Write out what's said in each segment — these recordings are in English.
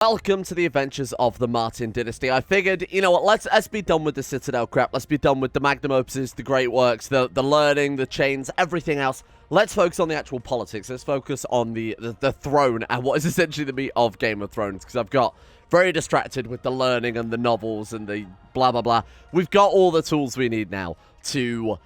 Welcome to the adventures of the Martin dynasty. I figured, you know what, let's be done with the Citadel crap. Let's be done with the magnum opuses, the great works, the learning, the chains, everything else. Let's focus on the actual politics. Let's focus on the throne and what is essentially the meat of Game of Thrones, because I've got very distracted with the learning and the novels and the blah, blah, blah. We've got all the tools we need now to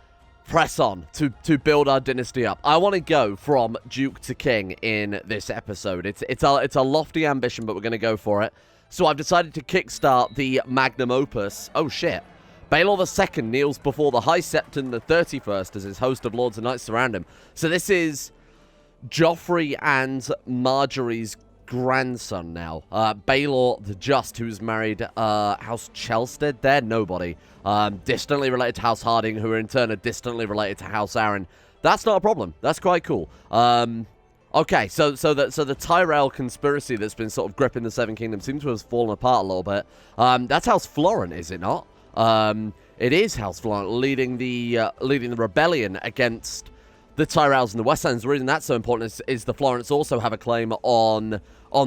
press on, to build our dynasty up. I want to go from Duke to King in this episode. It's a lofty ambition, but we're going to go for it. So I've decided to kickstart the magnum opus. Oh, shit. Baelor II kneels before the High Septon the 31st as his host of lords and knights surround him. So this is Joffrey and Marjorie's grandson now. Baelor the Just, who's married House Chelstead. They're nobody. Distantly related to House Harding, who in turn are distantly related to House Arryn. That's not a problem. That's quite cool. Okay, so the Tyrell conspiracy that's been sort of gripping the Seven Kingdoms seems to have fallen apart a little bit. That's House Florent, is it not? It is House Florent leading the rebellion against the Tyrells and the West Ends. The reason that's so important is the Florents also have a claim on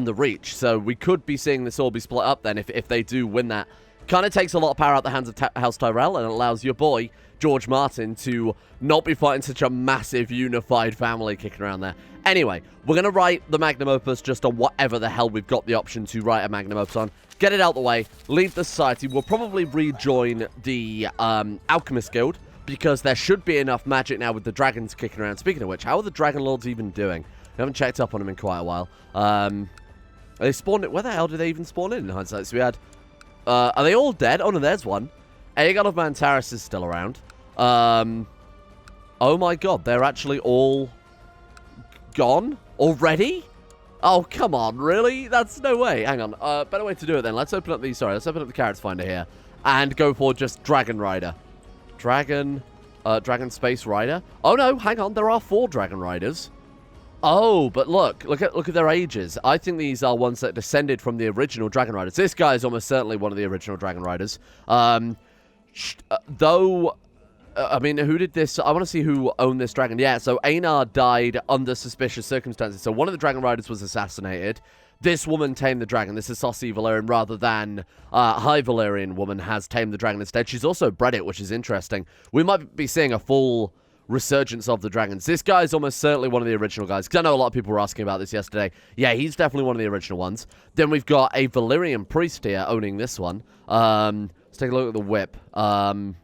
the Reach. So we could be seeing this all be split up then if they do win that. Kind of takes a lot of power out the hands of House Tyrell and allows your boy, George Martin, to not be fighting such a massive unified family kicking around there. Anyway, we're going to write the magnum opus just on whatever the hell we've got the option to write a magnum opus on. Get it out the way, leave the society. We'll probably rejoin the Alchemist Guild, because there should be enough magic now with the dragons kicking around. Speaking of which, how are the Dragon Lords even doing? We haven't checked up on them in quite a while. They spawned it. Where the hell did they even spawn in hindsight? So we had... are they all dead? Oh, no, there's one. AGOT of Mantaris is still around. Oh, my God. They're actually all gone already? Oh, come on. Really? That's no way. Hang on. Better way to do it then. Let's open up the... Sorry, let's open up the Carrots Finder here. And go for just Dragon Rider. Dragon Space Rider. Oh, no. Hang on. There are 4 Dragon Riders. Oh, but look at their ages. I think these are ones that descended from the original Dragon Riders. This guy is almost certainly one of the original Dragon Riders. Though, I mean, who did this? I want to see who owned this dragon. Yeah, so Aenar died under suspicious circumstances. So one of the Dragon Riders was assassinated. This woman tamed the dragon. This is Saucy Valyrian rather than High Valyrian woman has tamed the dragon instead. She's also bred it, which is interesting. We might be seeing a full resurgence of the dragons. This guy is almost certainly one of the original guys, because I know a lot of people were asking about this yesterday. Yeah, he's definitely one of the original ones. Then we've got a Valyrian priest here owning this one. Let's take a look at the whip. Aelor.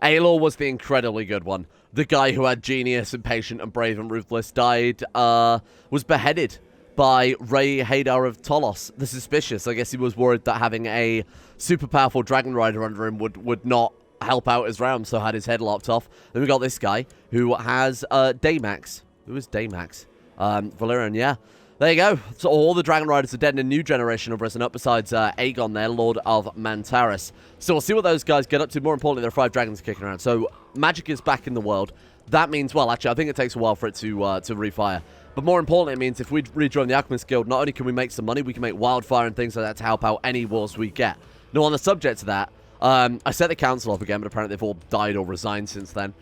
Aelor was the incredibly good one. The guy who had genius and patient and brave and ruthless died, was beheaded by Rey Haydar of Tolos, the Suspicious. I guess he was worried that having a super powerful dragon rider under him would not help out his realm, so had his head lopped off. Then we got this guy who has Daymax. Who is Daymax? Valyrian, yeah. There you go. So all the Dragon Riders are dead and a new generation have risen up besides Aegon there, Lord of Mantaris. So we'll see what those guys get up to. More importantly, there are 5 dragons kicking around. So magic is back in the world. That means, well, actually, I think it takes a while for it to refire. But more importantly, it means if we rejoin the Alchemist Guild, not only can we make some money, we can make wildfire and things like that to help out any wars we get. Now, on the subject of that, I set the council up again, but apparently they've all died or resigned since then.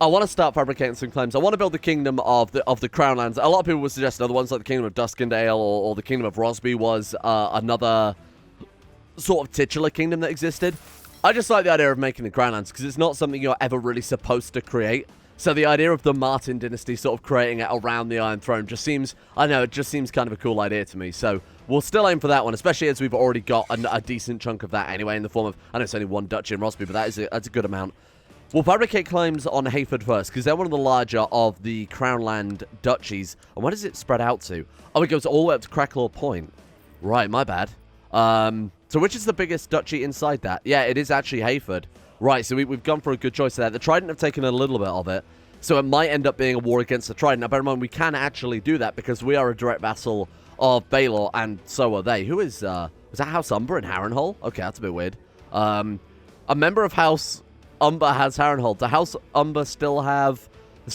I want to start fabricating some claims. I want to build the kingdom of the Crownlands. A lot of people would suggest other ones like the kingdom of Duskendale or the kingdom of Rosby was another sort of titular kingdom that existed. I just like the idea of making the Crownlands because it's not something you're ever really supposed to create. So the idea of the Martin dynasty sort of creating it around the Iron Throne just seems, I don't know, it just seems kind of a cool idea to me. So we'll still aim for that one, especially as we've already got a decent chunk of that anyway in the form of, I know it's only 1 duchy in Rosby, but that's a good amount. We'll fabricate claims on Hayford first, because they're one of the larger of the Crownland duchies. And where does it spread out to? Oh, it goes all the way up to Cracklaw Point. Right, my bad. So which is the biggest duchy inside that? Yeah, it is actually Hayford. Right, so we've gone for a good choice there. The Trident have taken a little bit of it, so it might end up being a war against the Trident. Now, bear in mind, we can actually do that, because we are a direct vassal of Baelor, and so are they. Who is, was that House Umber in Harrenhal? Okay, that's a bit weird. A member of House Umber has Harrenhal. Does House Umber still have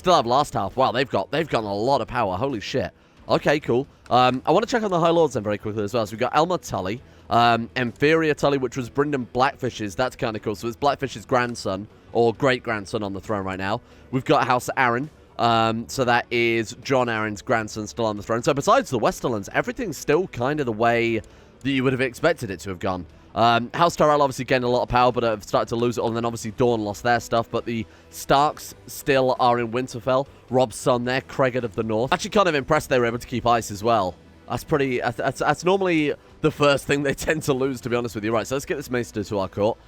Last Half? Wow, they've got a lot of power. Holy shit. Okay, cool. I want to check on the High Lords then very quickly as well. So we've got Elmer Tully, Inferior Tully, which was Bryndon Blackfish's. That's kind of cool. So it's Blackfish's grandson, or great-grandson on the throne right now. We've got House Arryn, So that is Jon Arryn's grandson still on the throne. So besides the Westerlands, everything's still kind of the way that you would have expected it to have gone. House Tyrell obviously gained a lot of power, but have started to lose it all. And then obviously Dawn lost their stuff. But the Starks still are in Winterfell. Rob's son there, Craigard of the North. Actually kind of impressed they were able to keep ice as well. That's pretty... That's normally the first thing they tend to lose, to be honest with you. Right, so let's get this Maester to our court.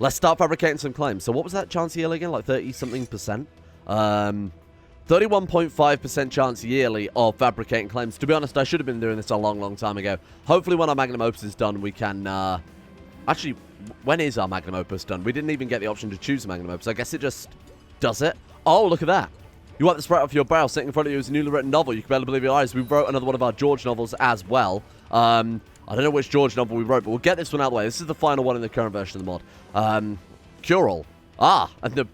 Let's start fabricating some claims. So what was that chance yearly again? Like 30-something%? 31.5% chance yearly of fabricating claims. To be honest, I should have been doing this a long, long time ago. Hopefully when our Magnum Opus is done, we can... Actually, when is our Magnum Opus done? We didn't even get the option to choose a Magnum Opus. I guess it just does it. Oh, look at that. You wipe the sweat off your brow. Sitting in front of you is a newly written novel. You can barely believe your eyes. We wrote another one of our George novels as well. I don't know which George novel we wrote, but we'll get this one out of the way. This is the final one in the current version of the mod. Cure-all. And the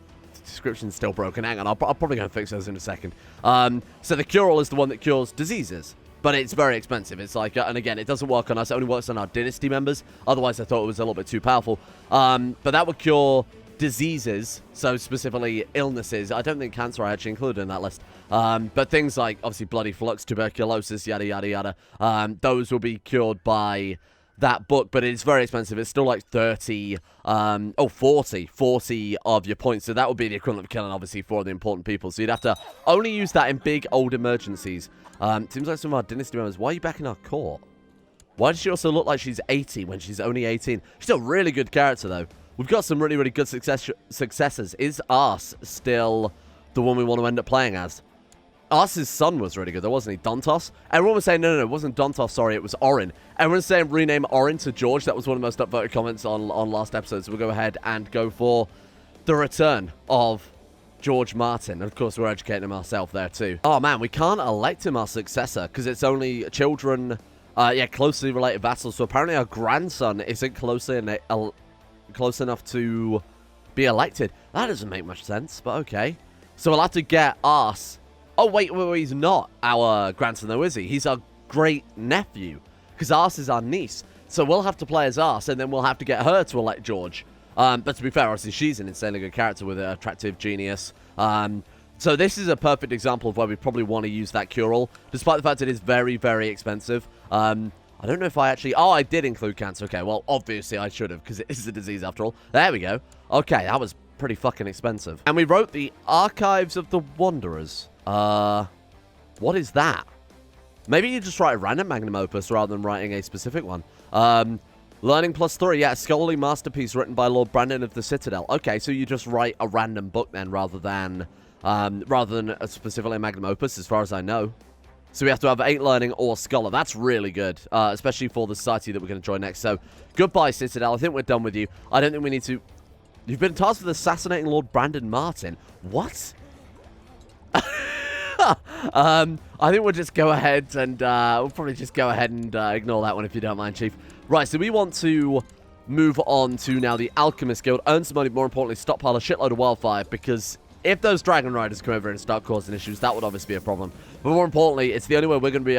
description's still broken. Hang on, I'll probably go and fix those in a second. So the Cure-all is the one that cures diseases. But it's very expensive. It's like, and again, it doesn't work on us. It only works on our dynasty members. Otherwise, I thought it was a little bit too powerful. But that would cure diseases, so specifically illnesses. I don't think cancer I actually included in that list. But things like, obviously, bloody flux, tuberculosis, yada, yada, yada. Those will be cured by that book, but it's very expensive. It's still like 40 of your points. So that would be the equivalent of killing, obviously, for the important people. So you'd have to only use that in big, old emergencies. Seems like some of our dynasty members. Why are you back in our court? Why does she also look like she's 80 when she's only 18? She's a really good character, though. We've got some really, really good successors. Is Ars still the one we want to end up playing as? Ars's son was really good, though, wasn't he? Dontos? Everyone was saying, no, it wasn't Dontos, sorry, it was Orin. Everyone's saying rename Orin to George. That was one of the most upvoted comments on last episode. So we'll go ahead and go for the return of George Martin. Of course, we're educating him ourselves there, too. Oh, man, we can't elect him our successor because it's only children, closely related vassals. So apparently our grandson isn't close enough to be elected. That doesn't make much sense, but okay. So we'll have to get Ars. Oh, wait, he's not our grandson, though, is he? He's our great-nephew, because Ars is our niece. So we'll have to play as Ars, and then we'll have to get her to elect George. But to be fair, obviously, she's an insanely good character with an attractive genius. So this is a perfect example of where we probably want to use that cure-all, despite the fact it is very, very expensive. I don't know if I actually... Oh, I did include cancer. Okay, well, obviously I should have, because it is a disease after all. There we go. Okay, that was pretty fucking expensive. And we wrote the Archives of the Wanderers. What is that? Maybe you just write a random magnum opus rather than writing a specific one. Learning +3, yeah, a scholarly masterpiece written by Lord Brandon of the Citadel. Okay, so you just write a random book then rather than specifically a magnum opus, as far as I know. So we have to have 8 learning or scholar. That's really good, especially for the society that we're going to join next. So goodbye, Citadel. I think we're done with you. I don't think we need to... You've been tasked with assassinating Lord Brandon Martin. What? I think we'll just go ahead and we'll probably just go ahead and ignore that one if you don't mind, Chief. Right, so we want to move on to now the Alchemist Guild, earn some money, more importantly, stockpile a shitload of wildfire, because if those Dragon Riders come over and start causing issues, that would obviously be a problem. But more importantly, it's the only way we're going to be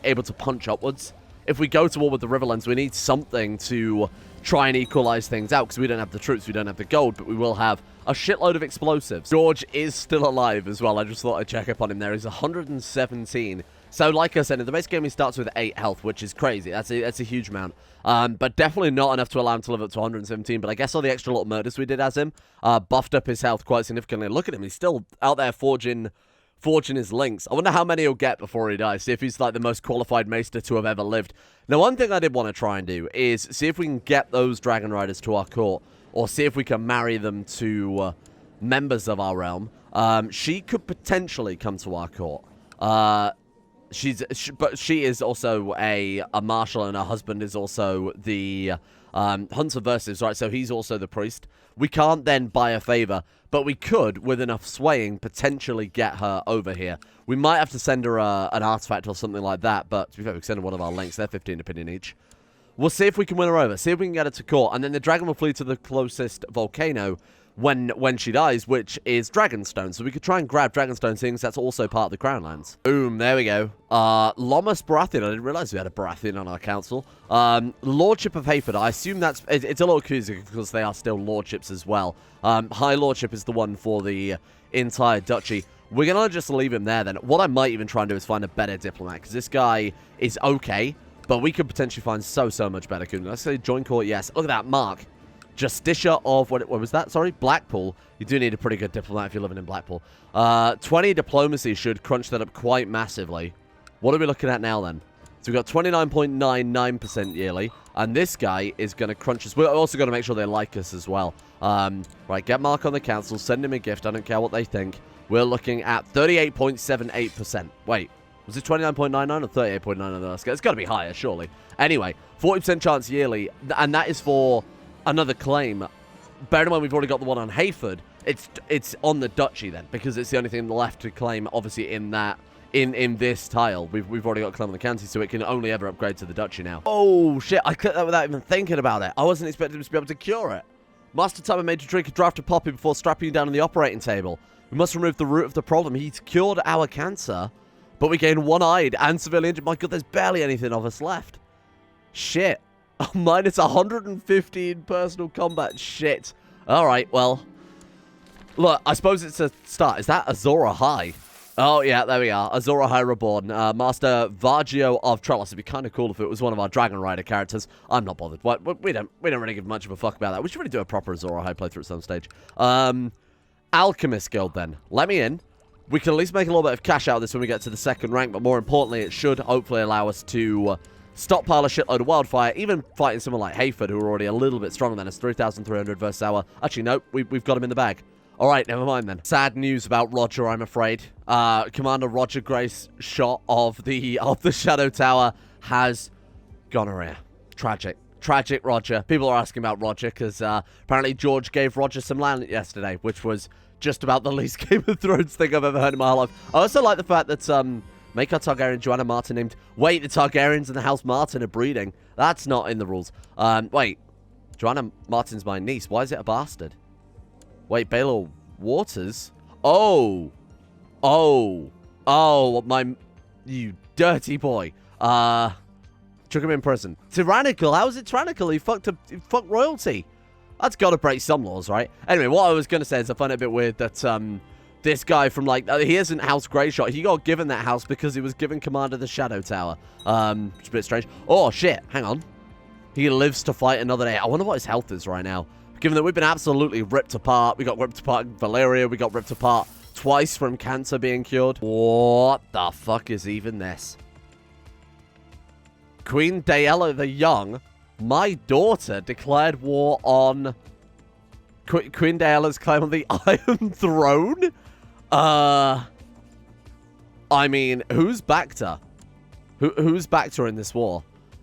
able to punch upwards. If we go to war with the Riverlands, we need something to try and equalize things out, because we don't have the troops, we don't have the gold, but we will have a shitload of explosives. George is still alive as well. I just thought I'd check up on him there. He's 117. So, like I said, in the base game, he starts with 8 health, which is crazy. That's a huge amount. But definitely not enough to allow him to live up to 117. But I guess all the extra little murders we did as him buffed up his health quite significantly. Look at him. He's still out there forging his links. I wonder how many he'll get before he dies. See if he's like the most qualified Maester to have ever lived. Now, one thing I did want to try and do is see if we can get those Dragon Riders to our court, or see if we can marry them to members of our realm. She could potentially come to our court. But she is also a marshal, and her husband is also the Hunter Versus, right? So he's also the priest. We can't then buy a favor, but we could, with enough swaying, potentially get her over here. We might have to send her an artifact or something like that, but to be fair, we can send her one of our links. They're 15 opinion each. We'll see if we can win her over, see if we can get her to court, and then the dragon will flee to the closest volcano when she dies, which is Dragonstone. So we could try and grab Dragonstone, seeing that's also part of the Crown Lands. Boom, there we go. Lomas Baratheon. I didn't realize we had a Baratheon on our council. Lordship of Hayford. I assume it's a little confusing because they are still lordships as well. High Lordship is the one for the entire duchy. we're going to just leave him there then. What I might even try and do is find a better diplomat, because this guy is okay, but we could potentially find so much better. Let's say join court, yes. Look at that, Mark. Justicia of, what was that? Sorry, Blackpool. You do need a pretty good diplomat if you're living in Blackpool. 20 diplomacy should crunch that up quite massively. What are we looking at now then? So we've got 29.99% yearly, and this guy is going to crunch us. We're also going to make sure they like us as well. Right, get Mark on the council, send him a gift. I don't care what they think. We're looking at 38.78%. Wait, was it 29.99 or 38.99? It's got to be higher, surely. Anyway, 40% chance yearly, and that is for another claim. Bear in mind, we've already got the one on Hayford. It's on the duchy then, because it's the only thing left to claim, obviously, in that. In this tile, we've already got a claim on the county, so it can only ever upgrade to the duchy now. Oh, shit, I clicked that without even thinking about it. I wasn't expecting to be able to cure it. Master Timer made to drink a draft of poppy before strapping you down on the operating table. We must remove the root of the problem. He's cured our cancer, but we gain one-eyed and severely injured. My God, there's barely anything of us left. Shit. Minus 115 personal combat. Shit. All right, well. Look, I suppose it's a start. Is that Azora High? Oh, yeah, there we are. Azora High Reborn. Master Vargio of Trellis. It'd be kind of cool if it was one of our Dragon Rider characters. I'm not bothered. We don't really give much of a fuck about that. We should really do a proper Azora High playthrough at some stage. Alchemist Guild, then. Let me in. We can at least make a little bit of cash out of this when we get to the second rank, but more importantly, it should hopefully allow us to stockpile a shitload of wildfire, even fighting someone like Hayford, who are already a little bit stronger than us. 3,300 versus our... Actually, no, we've got him in the bag. All right, never mind then. Sad news about Roger, I'm afraid. Commander Roger Grace shot of the Shadow Tower has gonorrhea. Tragic. Tragic, Roger. People are asking about Roger because apparently George gave Roger some land yesterday, which was just about the least Game of Thrones thing I've ever heard in my whole life. I also like the fact that Maester Targaryen Joanna Martin named... Wait, the Targaryens and the House Martin are breeding. That's not in the rules. Wait, Joanna Martin's my niece. Why is it a bastard? Wait, Baylor Waters? Oh, you dirty boy. Took him in prison. Tyrannical? How is it tyrannical? He fucked royalty. That's got to break some laws, right? Anyway, what I was going to say is I find it a bit weird that this guy from, like, he isn't House Greyshot. He got given that house because he was given command of the Shadow Tower. Which is a bit strange. Oh, shit. Hang on. He lives to fight another day. I wonder what his health is right now. Given that we've been absolutely ripped apart. We got ripped apart in Valyria. We got ripped apart twice from cancer being cured. What the fuck is even this? Queen Daella the Young, my daughter, declared war on... Queen Daella's claim on the Iron Throne? I mean, who's backed her? Who's backed her in this war?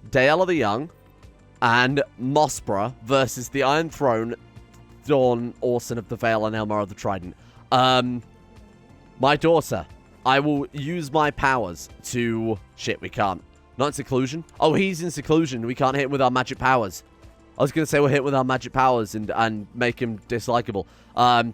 Daella the Young and Mospra versus the Iron Throne, Dawn, Orson of the Vale, and Elmar of the Trident. My daughter, I will use my powers to... Shit, we can't. Not in seclusion? Oh, he's in seclusion. We can't hit him with our magic powers. I was going to say we'll hit with our magic powers and make him dislikable. The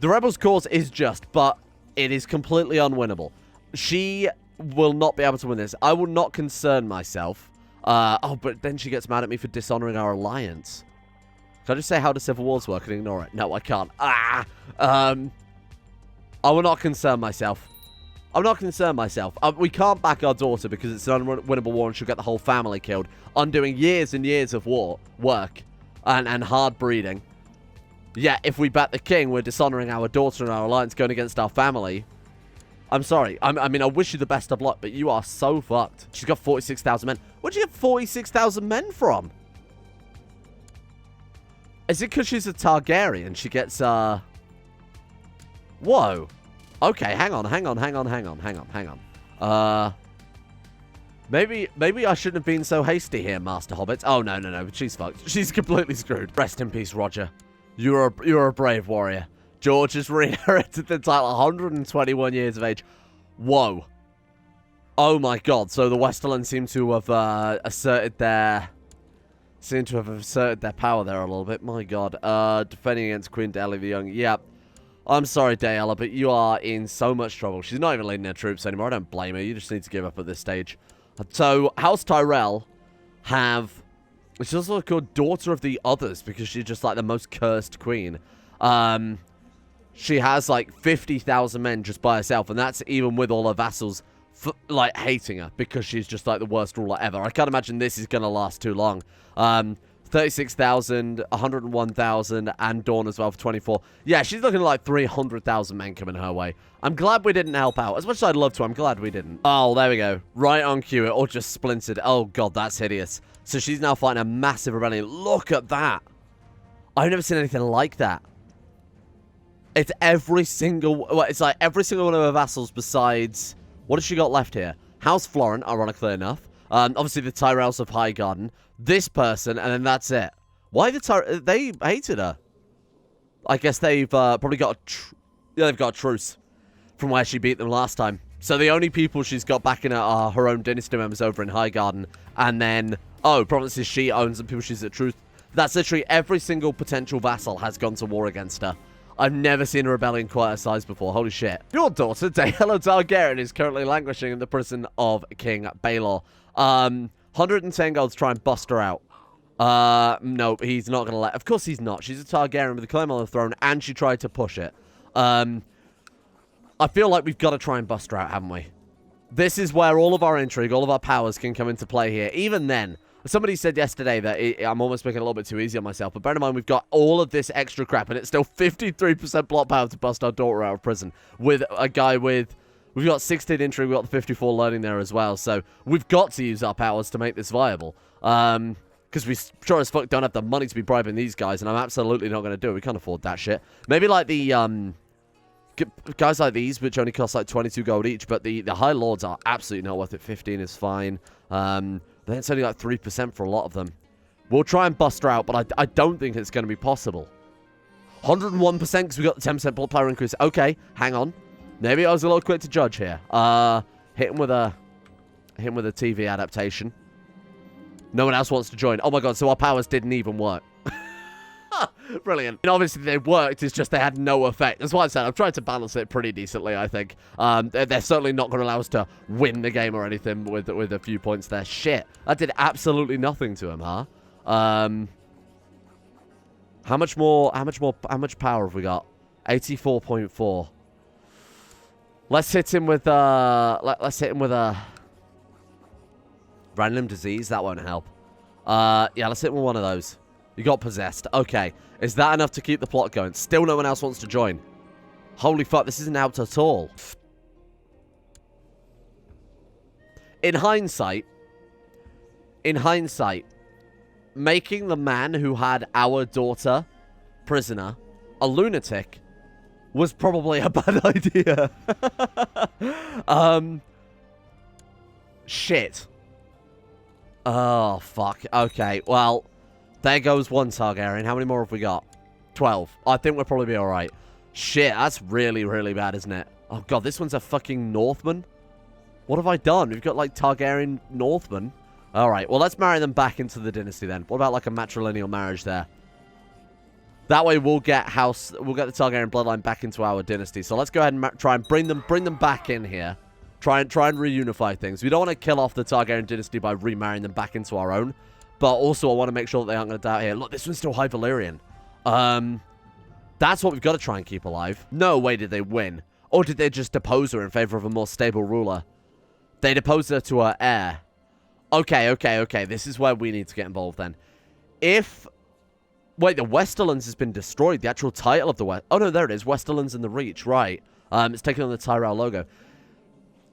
Rebels' cause is just, but it is completely unwinnable. She will not be able to win this. I will not concern myself. Oh, but then she gets mad at me for dishonoring our alliance. Can I just say how do civil wars work and ignore it? No, I can't. I will not concern myself. I'm not concerned myself. We can't back our daughter because it's an unwinnable war and she'll get the whole family killed. Undoing years and years of work and hard breeding. Yet, if we back the king, we're dishonoring our daughter and our alliance going against our family. I'm sorry. I mean, I wish you the best of luck, but you are so fucked. She's got 46,000 men. Where'd you get 46,000 men from? Is it because she's a Targaryen? She gets, Whoa. Okay, hang on. Maybe I shouldn't have been so hasty here, Master Hobbit. Oh, no. She's fucked. She's completely screwed. Rest in peace, Roger. You're a brave warrior. George has re-inherited the title, 121 years of age. Whoa. Oh my god. So the Westerlands seem to have asserted their power there a little bit. My god. Defending against Queen Daella the Young. Yep. I'm sorry, Daella, but you are in so much trouble. She's not even leading her troops anymore. I don't blame her. You just need to give up at this stage. So, House Tyrell have... She's also called Daughter of the Others because she's just like the most cursed queen. she has like 50,000 men just by herself, and that's even with all her vassals like hating her because she's just like the worst ruler ever. I can't imagine this is gonna last too long. 36,000, 101,000, and Dawn as well for 24. Yeah, she's looking like 300,000 men coming her way. I'm glad we didn't help out. As much as I'd love to, I'm glad we didn't. Oh, there we go. Right on cue. It all just splintered. Oh, God, that's hideous. So she's now fighting a massive rebellion. Look at that. I've never seen anything like that. It's every single... Well, it's like every single one of her vassals besides... What has she got left here? House Florent, ironically enough. Obviously, the Tyrells of Highgarden. This person, and then that's it. Why the they hated her? I guess they've probably got they've got a truce from where she beat them last time. So the only people she's got back in are her own dynasty members over in Highgarden, and then provinces she owns and people she's at truce. That's literally every single potential vassal has gone to war against her. I've never seen a rebellion quite her size before. Holy shit. Your daughter, Daella Targaryen, is currently languishing in the prison of King Baelor. 110 gold to try and bust her out. No, he's not going to let... Of course he's not. She's a Targaryen with a claim on the throne, and she tried to push it. I feel like we've got to try and bust her out, haven't we? This is where all of our intrigue, all of our powers can come into play here. Even then, somebody said yesterday that I'm almost making it a little bit too easy on myself, but bear in mind we've got all of this extra crap, and it's still 53% plot power to bust our daughter out of prison with a guy with... We've got 16 intrigue, we've got the 54 learning there as well, so we've got to use our powers to make this viable. Because we sure as fuck don't have the money to be bribing these guys, and I'm absolutely not going to do it. We can't afford that shit. Maybe like the, guys like these, which only cost like 22 gold each, but the High Lords are absolutely not worth it. 15 is fine. Then it's only like 3% for a lot of them. We'll try and bust her out, but I don't think it's going to be possible. 101% because we got the 10% plot power increase. Okay, hang on. Maybe I was a little quick to judge here. Hit him with a TV adaptation. No one else wants to join. Oh my god, so our powers didn't even work. Brilliant. And obviously they worked, it's just they had no effect. That's why I said I'm trying to balance it pretty decently, I think. They're certainly not going to allow us to win the game or anything with a few points there. Shit. That did absolutely nothing to him, huh? How much power have we got? 84.4. Let's hit him with let's hit him with a random disease. That won't help. Yeah, let's hit him with one of those. You got possessed. Okay. Is that enough to keep the plot going? Still no one else wants to join. Holy fuck, this isn't out at all. In hindsight, making the man who had our daughter prisoner a lunatic was probably a bad idea. Shit. Oh, fuck. Okay, well, there goes one Targaryen. How many more have we got? 12. I think we'll probably be alright. Shit, that's really, really bad, isn't it? Oh, God, this one's a fucking Northman? What have I done? We've got, like, Targaryen Northmen. Alright, well, let's marry them back into the dynasty, then. What about, like, a matrilineal marriage there? That way we'll get the Targaryen bloodline back into our dynasty. So let's go ahead and try and bring them back in here. Try and reunify things. We don't want to kill off the Targaryen dynasty by remarrying them back into our own. But also I want to make sure that they aren't going to die here. Look, this one's still High Valyrian. That's what we've got to try and keep alive. No way did they win. Or did they just depose her in favor of a more stable ruler? They deposed her to her heir. Okay. This is where we need to get involved then. Wait, the Westerlands has been destroyed. The actual title of the West... Oh, no, there it is. Westerlands in the Reach. Right. It's taken on the Tyrell logo.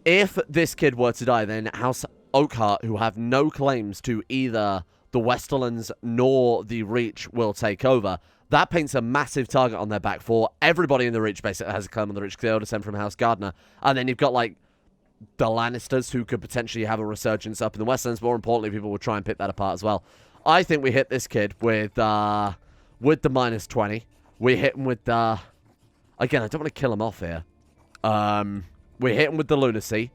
If this kid were to die, then House Oakhart, who have no claims to either the Westerlands nor the Reach, will take over. That paints a massive target on their back for everybody in the Reach basically has a claim on the Reach because they all descend from House Gardner. And then you've got, like, the Lannisters who could potentially have a resurgence up in the Westlands. More importantly, people will try and pick that apart as well. I think we hit this kid with the minus 20. We hit him with the... Again, I don't want to kill him off here. We hit him with the lunacy.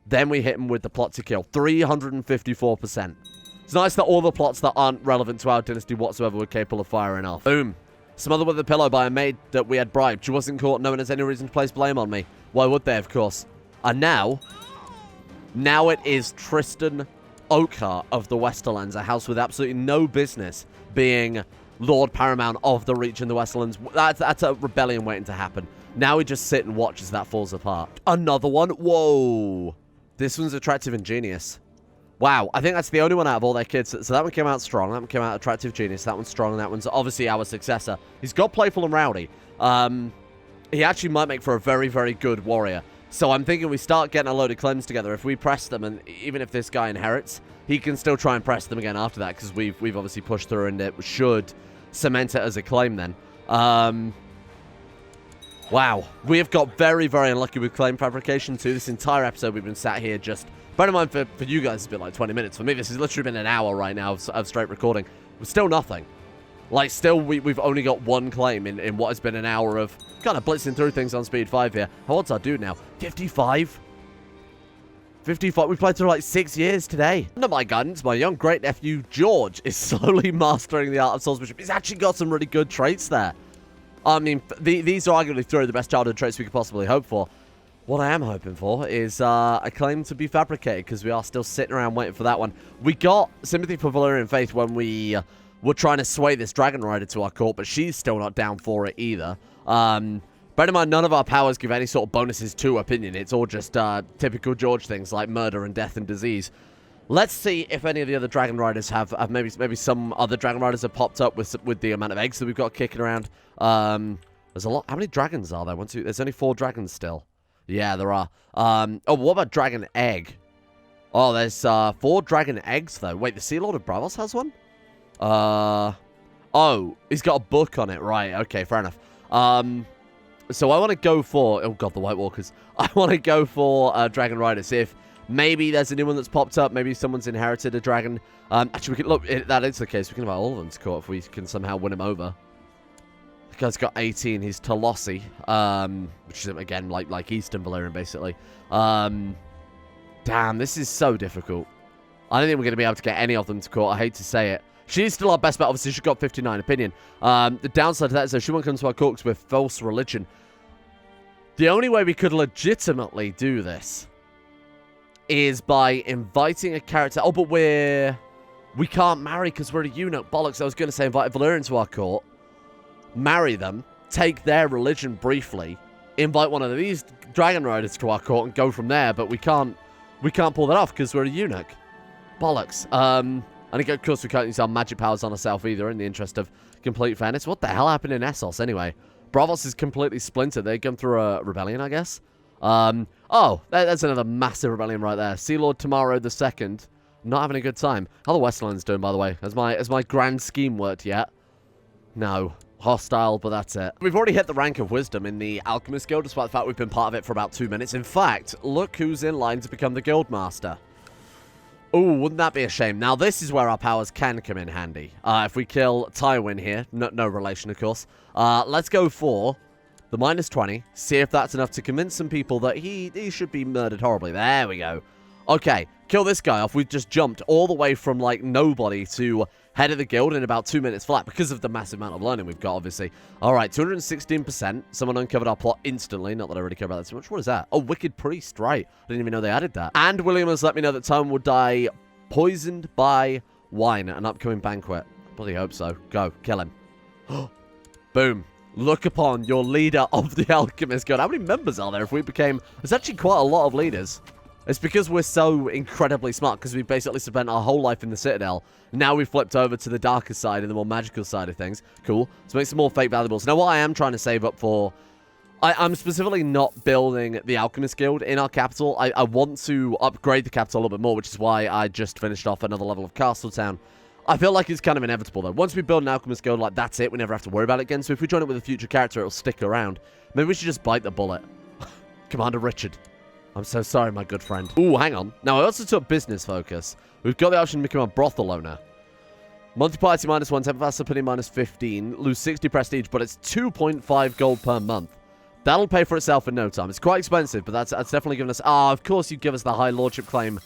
Then we hit him with the plot to kill. 354%. It's nice that all the plots that aren't relevant to our dynasty whatsoever were capable of firing off. Boom. Smothered with a pillow by a maid that we had bribed. She wasn't caught. No one has any reason to place blame on me. Why would they, of course? And now it is Tristan Oakhart of the Westerlands, a house with absolutely no business being Lord Paramount of the Reach in the Westlands. That's a rebellion waiting to happen. Now we just sit and watch as that falls apart. Another one. Whoa. This one's attractive and genius. Wow, I think that's the only one out of all their kids. So that one came out strong. That one came out attractive, genius. That one's strong, and that one's obviously our successor. He's got playful and rowdy. He actually might make for a very, very good warrior. So I'm thinking we start getting a load of claims together. If we press them, and even if this guy inherits, he can still try and press them again after that, because we've obviously pushed through, and it should cement it as a claim then. Wow, we have got very, very unlucky with claim fabrication too. This entire episode we've been sat here just... Bear in mind, for you guys, it's been like 20 minutes. For me, this has literally been an hour right now of straight recording. But still nothing. Like, still, we've only got one claim in what has been an hour of kind of blitzing through things on speed 5 here. How old's our dude now? 55? 55? We've played through like 6 years today. Under my guidance, my young great-nephew, George, is slowly mastering the art of swordsmanship. He's actually got some really good traits there. I mean, these are arguably three of the best childhood traits we could possibly hope for. What I am hoping for is a claim to be fabricated, because we are still sitting around waiting for that one. We got Sympathy for Valyrian Faith when we were trying to sway this Dragon Rider to our court, but she's still not down for it either. Bear in mind, none of our powers give any sort of bonuses to opinion. It's all just typical George things like murder and death and disease. Let's see if any of the other Dragon Riders have maybe some other Dragon Riders have popped up with the amount of eggs that we've got kicking around. There's a lot. How many dragons are there? There's only 4 dragons still. Yeah, there are. Oh, what about Dragon Egg? Oh, there's 4 Dragon Eggs, though. Wait, the Sea Lord of Bravos has one? Oh, he's got a book on it. Right, okay, fair enough. So I want to go for... Oh, God, the White Walkers. I want to go for Dragon Rider. See if maybe there's a new one that's popped up. Maybe someone's inherited a dragon. Actually, we can... Look, if that is the case, we can invite all of them to court if we can somehow win him over. The guy's got 18. He's Talossi, which is, again, like Eastern Valyrian, basically. Damn, this is so difficult. I don't think we're going to be able to get any of them to court. I hate to say it. She's still our best bet. Obviously, she's got 59 opinion. The downside to that is that she won't come to our court with false religion. The only way we could legitimately do this is by inviting a character. Oh, but we can't marry because we're a eunuch. Bollocks, I was going to say invite a Valyrian to our court. Marry them, take their religion briefly, invite one of these Dragon Riders to our court and go from there, but we can't pull that off because we're a eunuch. Bollocks. And of course we can't use our magic powers on ourselves either in the interest of complete fairness. What the hell happened in Essos anyway? Bravos is completely splintered. They've gone through a rebellion, I guess. Oh, that's another massive rebellion right there. Sea Lord Tomorrow II, not having a good time. How the Westlands doing, by the way? Has my grand scheme worked yet? No. Hostile, but that's it. We've already hit the rank of wisdom in the Alchemist Guild, despite the fact we've been part of it for about 2 minutes. In fact, look who's in line to become the Guild Master. Ooh, wouldn't that be a shame? Now, this is where our powers can come in handy. If we kill Tywin here, no relation, of course. Let's go for the -20, see if that's enough to convince some people that he should be murdered horribly. There we go. Okay, kill this guy off. We've just jumped all the way from, like, nobody to head of the guild in about 2 minutes flat because of the massive amount of learning we've got, obviously. All right, 216%. Someone uncovered our plot instantly. Not that I really care about that too much. What is that? Oh, Wicked Priest, right. I didn't even know they added that. And William has let me know that Tywin will die poisoned by wine at an upcoming banquet. Bloody hope so. Go, kill him. Boom. Look upon your leader of the Alchemist Guild. How many members are there if we became... There's actually quite a lot of leaders. It's because we're so incredibly smart, because we've basically spent our whole life in the Citadel. Now we've flipped over to the darker side and the more magical side of things. Cool. Let's make some more fake valuables. Now, what I am trying to save up for... I'm specifically not building the Alchemist Guild in our capital. I want to upgrade the capital a little bit more, which is why I just finished off another level of Castletown. I feel like it's kind of inevitable, though. Once we build an Alchemist Guild, like, that's it. We never have to worry about it again. So if we join it with a future character, it'll stick around. Maybe we should just bite the bullet. Commander Richard. I'm so sorry, my good friend. Ooh, hang on. Now, I also took business focus. We've got the option to become a brothel owner. Monthly party -1, 10 fast opinion -15, lose 60 prestige, but it's 2.5 gold per month. That'll pay for itself in no time. It's quite expensive, but that's definitely giving us... Ah, of course you give us the High Lordship claim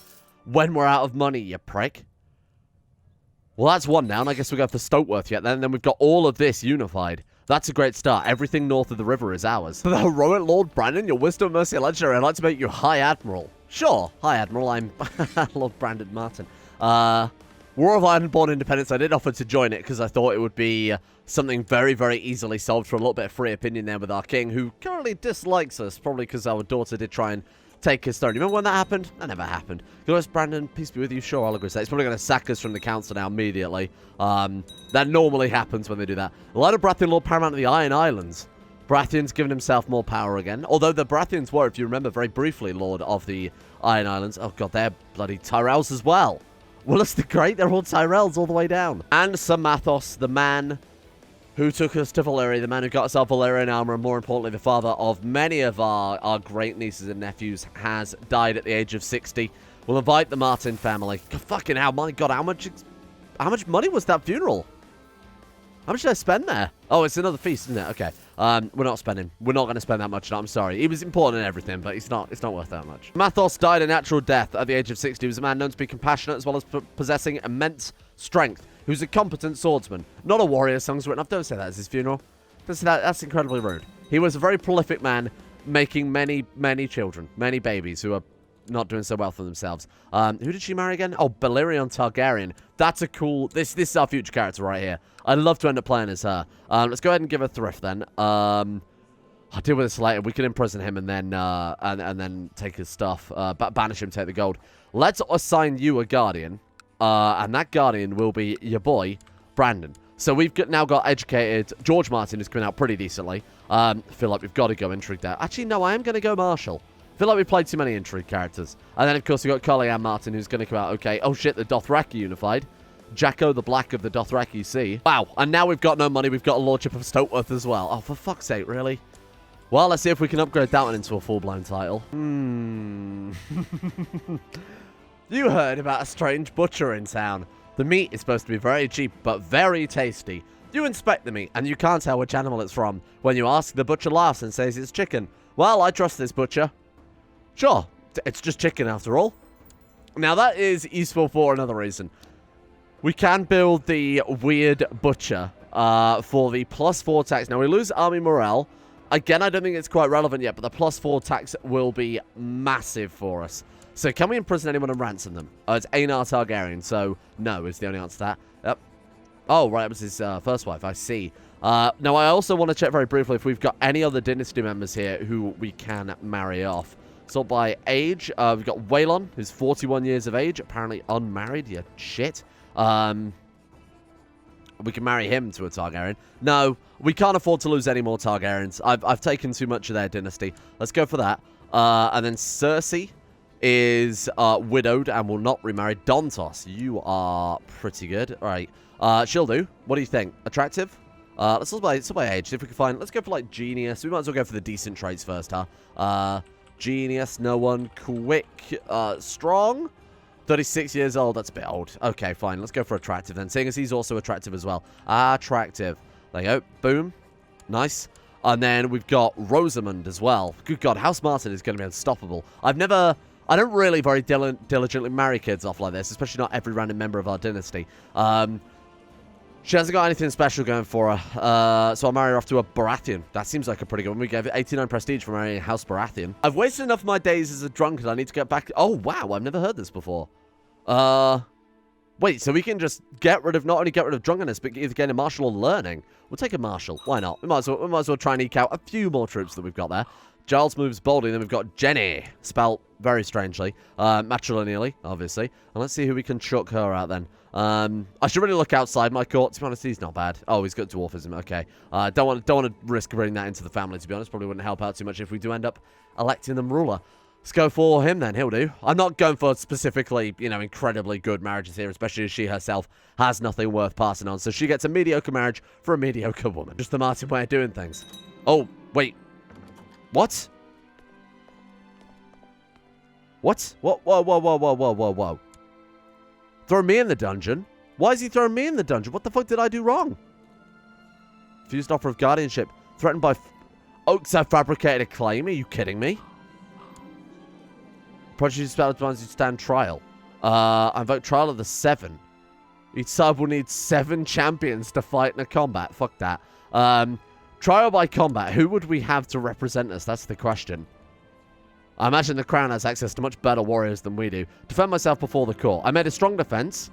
when we're out of money, you prick. Well, that's one down. I guess we'll go for Stokeworth yet. Then we've got all of this unified. That's a great start. Everything north of the river is ours. The heroic Lord Brandon, your wisdom, mercy, and legendary. I'd like to make you High Admiral. Sure, High Admiral. I'm Lord Brandon Martin. War of Ironborn Independence, I did offer to join it because I thought it would be something very, very easily solved for a little bit of free opinion there with our king, who currently dislikes us, probably because our daughter did try and take his throne. You remember when that happened? That never happened. Glorious Brandon, peace be with you. Sure, I'll agree with that. He's probably going to sack us from the council now immediately. That normally happens when they do that. A lot of Baratheon Lord Paramount of the Iron Islands. Baratheon's given himself more power again. Although the Baratheons were, if you remember very briefly, Lord of the Iron Islands. Oh god, they're bloody Tyrells as well. Willis the Great, they're all Tyrells all the way down. And Sir Mathos, the man who took us to Valyria, the man who got us our Valyrian armor, and more importantly, the father of many of our great nieces and nephews, has died at the age of 60. We'll invite the Martin family. God, fucking hell, my god, how much money was that funeral? How much did I spend there? Oh, it's another feast, isn't it? Okay. We're not spending. We're not going to spend that much. No, I'm sorry. He was important in everything, but it's not worth that much. Mathos died a natural death at the age of 60. He was a man known to be compassionate as well as possessing immense strength. He was a competent swordsman, not a warrior. Songs written off. Don't say that as his funeral. Don't say that. That's incredibly rude. He was a very prolific man, making many, many children, many babies who are not doing so well for themselves. Who did she marry again? Oh, Balerion Targaryen. That's a cool... This is our future character right here. I'd love to end up playing as her. Let's go ahead and give her Thrift then. I'll deal with this later. We can imprison him and then and then take his stuff. Banish him, take the gold. Let's assign you a guardian. And that guardian will be your boy, Brandon. So we've now got educated George Martin, who's coming out pretty decently. Feel like we've got to go intrigue there. Actually, no, I am going to go Marshal. Feel like we played too many intrigue characters. And then, of course, we've got Carly-Ann Martin, who's going to come out. Okay. Oh, shit, the Dothraki unified. Jacko the Black of the Dothraki Sea. Wow. And now we've got no money. We've got a Lordship of Stokeworth as well. Oh, for fuck's sake, really? Well, let's see if we can upgrade that one into a full-blown title. You heard about a strange butcher in town. The meat is supposed to be very cheap, but very tasty. You inspect the meat, and you can't tell which animal it's from. When you ask, the butcher laughs and says it's chicken. Well, I trust this butcher. Sure, it's just chicken after all. Now, that is useful for another reason. We can build the weird butcher for the +4 tax. Now, we lose army morale. Again, I don't think it's quite relevant yet, but the +4 tax will be massive for us. So, can we imprison anyone and ransom them? It's Aenar Targaryen, so no is the only answer to that. Yep. Oh, right, it was his first wife, I see. Now, I also want to check very briefly if we've got any other dynasty members here who we can marry off. So, by age, we've got Waylon, who's 41 years of age, apparently unmarried, you shit. We can marry him to a Targaryen. No, we can't afford to lose any more Targaryens. I've taken too much of their dynasty. Let's go for that. And then Cersei is widowed and will not remarry. Dontos, you are pretty good. All right. She'll do. What do you think? Attractive? Let's look by age. See if we can find... Let's go for, like, genius. We might as well go for the decent traits first, huh? Genius, no one. Quick, strong. 36 years old. That's a bit old. Okay, fine. Let's go for attractive then, seeing as he's also attractive as well. Attractive. There you go. Boom. Nice. And then we've got Rosamund as well. Good God, House Martin is going to be unstoppable. I don't really very diligently marry kids off like this, especially not every random member of our dynasty. She hasn't got anything special going for her, so I'll marry her off to a Baratheon. That seems like a pretty good one. We gave it 89 prestige for marrying House Baratheon. I've wasted enough of my days as a drunkard. I need to get back... Oh, wow, I've never heard this before. Wait, so we can just not only get rid of drunkenness, but either gain a Marshal or learning. We'll take a Marshal. Why not? We might as well try and eke out a few more troops that we've got there. Giles moves boldly, then we've got Jenny, spelled very strangely, matrilineally, obviously. And let's see who we can chuck her out then. I should really look outside my court. To be honest, he's not bad. Oh, he's got dwarfism. Okay. Don't want to risk bringing that into the family, to be honest. Probably wouldn't help out too much if we do end up electing them ruler. Let's go for him then. He'll do. I'm not going for specifically, incredibly good marriages here, especially as she herself has nothing worth passing on. So she gets a mediocre marriage for a mediocre woman. Just the Martin way of doing things. Oh, wait. What? What? Whoa, whoa, whoa, whoa, whoa, whoa, whoa, whoa. Throw me in the dungeon? Why is he throwing me in the dungeon? What the fuck did I do wrong? Refused offer of guardianship. Threatened by... Oh, so I fabricated a claim? Are you kidding me? Prodigy spell demands you stand trial. I invoke trial of the 7. Each side will need 7 champions to fight in a combat. Fuck that. Trial by combat. Who would we have to represent us? That's the question. I imagine the Crown has access to much better warriors than we do. Defend myself before the court. I made a strong defense.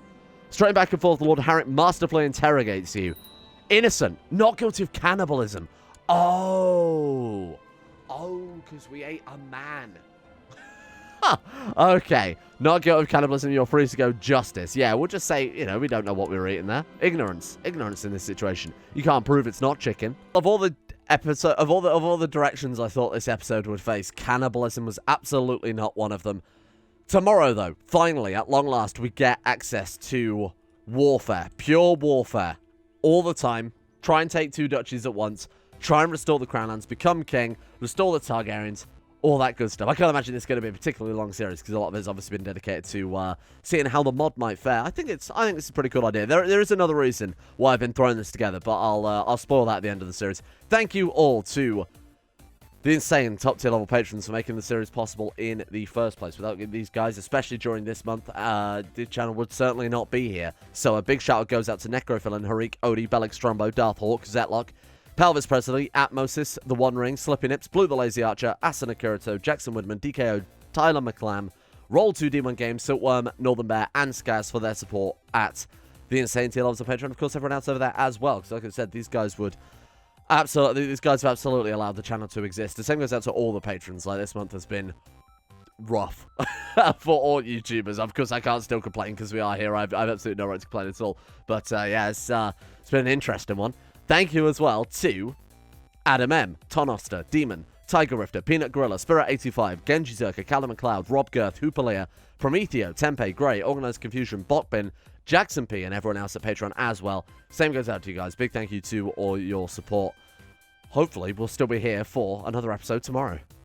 Straight back and forth, Lord Harriet masterfully interrogates you. Innocent, not guilty of cannibalism. Oh, because we ate a man. Okay, not guilty of cannibalism, you're free to go. Justice. Yeah, we'll just say, you know, we don't know what we were eating there. Ignorance in this situation. You can't prove it's not chicken. Of all the directions I thought this episode would face, cannibalism was absolutely not one of them. Tomorrow, though, finally, at long last, we get access to warfare, pure warfare, all the time. Try and take 2 duchies at once. Try and restore the Crownlands, become king, restore the Targaryens. All that good stuff. I can't imagine this is going to be a particularly long series because a lot of it has obviously been dedicated to seeing how the mod might fare. I think this is a pretty cool idea. There is another reason why I've been throwing this together, but I'll spoil that at the end of the series. Thank you all to the insane top tier level patrons for making the series possible in the first place. Without these guys, especially during this month, the channel would certainly not be here. So a big shout out goes out to Necrophilin, Harik, Odie, Bellic, Strombo, Darthhawk, Zetlock, Pelvis Presley, Atmosis, The One Ring, Slippy Nips, Blue the Lazy Archer, Asana Kirito, Jackson Woodman, DKO, Tyler McClam, Roll2D1 Games, Siltworm, Northern Bear, and Skaz for their support at the insane tier levels of Patreon. Of course, everyone else over there as well, because like I said, these guys have absolutely allowed the channel to exist. The same goes out to all the patrons. Like, this month has been rough for all YouTubers. Of course, I can't still complain because we are here. I've absolutely no right to complain at all. But yeah, it's been an interesting one. Thank you as well to Adam M, Tonoster, Demon, Tiger Rifter, Peanut Gorilla, Spirit85, Genji Zerka, Callum McLeod, Rob Girth, Hoopalia, Prometheo, Tempe, Grey, Organized Confusion, Botbin, Jackson P, and everyone else at Patreon as well. Same goes out to you guys. Big thank you to all your support. Hopefully, we'll still be here for another episode tomorrow.